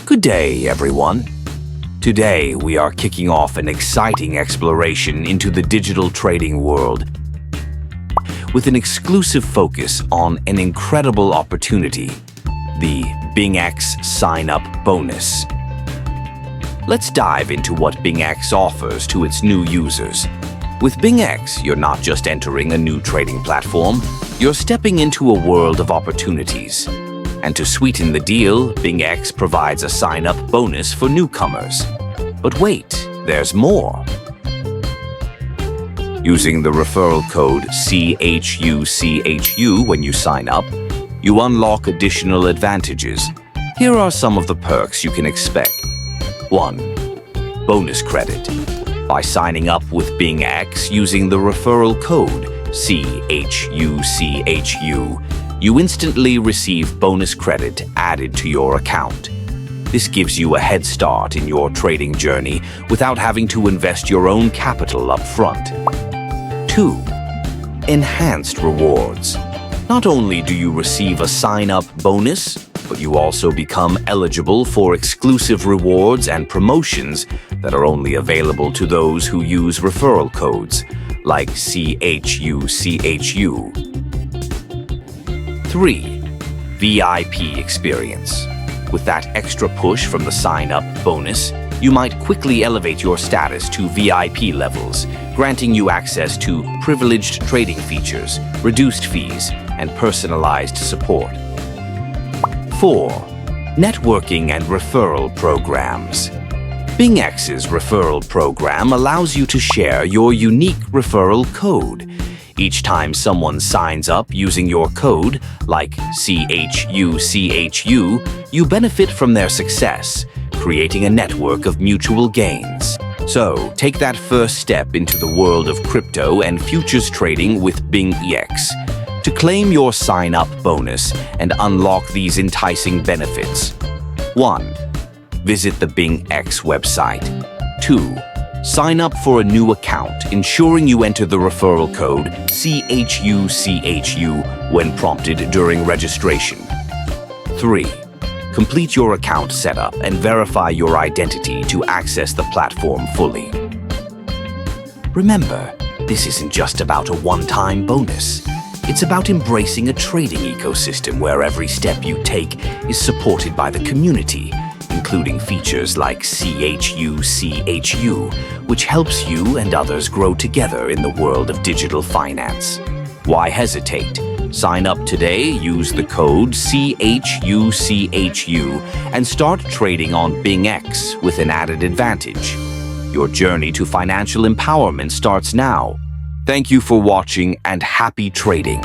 Good day, everyone. Today, we are kicking off an exciting exploration into the digital trading world with an exclusive focus on an incredible opportunity, the BingX sign-up bonus. Let's dive into what BingX offers to its new users. With BingX, you're not just entering a new trading platform, you're stepping into a world of opportunities. And to sweeten the deal, BingX provides a sign-up bonus for newcomers. But wait, there's more. Using the referral code CHUCHU when you sign up, you unlock additional advantages. Here are some of the perks you can expect. 1. Bonus credit. By signing up with BingX using the referral code CHUCHU, you instantly receive bonus credit added to your account. This gives you a head start in your trading journey without having to invest your own capital up front. 2. Enhanced rewards. Not only do you receive a sign-up bonus, but you also become eligible for exclusive rewards and promotions that are only available to those who use referral codes, like CHUCHU. 3. VIP experience. With that extra push from the sign-up bonus, you might quickly elevate your status to VIP levels, granting you access to privileged trading features, reduced fees, and personalized support. 4. Networking and referral programs. BingX's referral program allows you to share your unique referral code. Each time someone signs up using your code, like CHUCHU, you benefit from their success, creating a network of mutual gains. So, take that first step into the world of crypto and futures trading with BingX. To claim your sign-up bonus and unlock these enticing benefits. 1. Visit the BingX website. 2. Sign up for a new account, ensuring you enter the referral code CHUCHU when prompted during registration. 3. Complete your account setup and verify your identity to access the platform fully. Remember, this isn't just about a one-time bonus. It's about embracing a trading ecosystem where every step you take is supported by the community, including features like CHUCHU, which helps you and others grow together in the world of digital finance. Why hesitate? Sign up today, use the code CHUCHU, and start trading on BingX with an added advantage. Your journey to financial empowerment starts now. Thank you for watching and happy trading.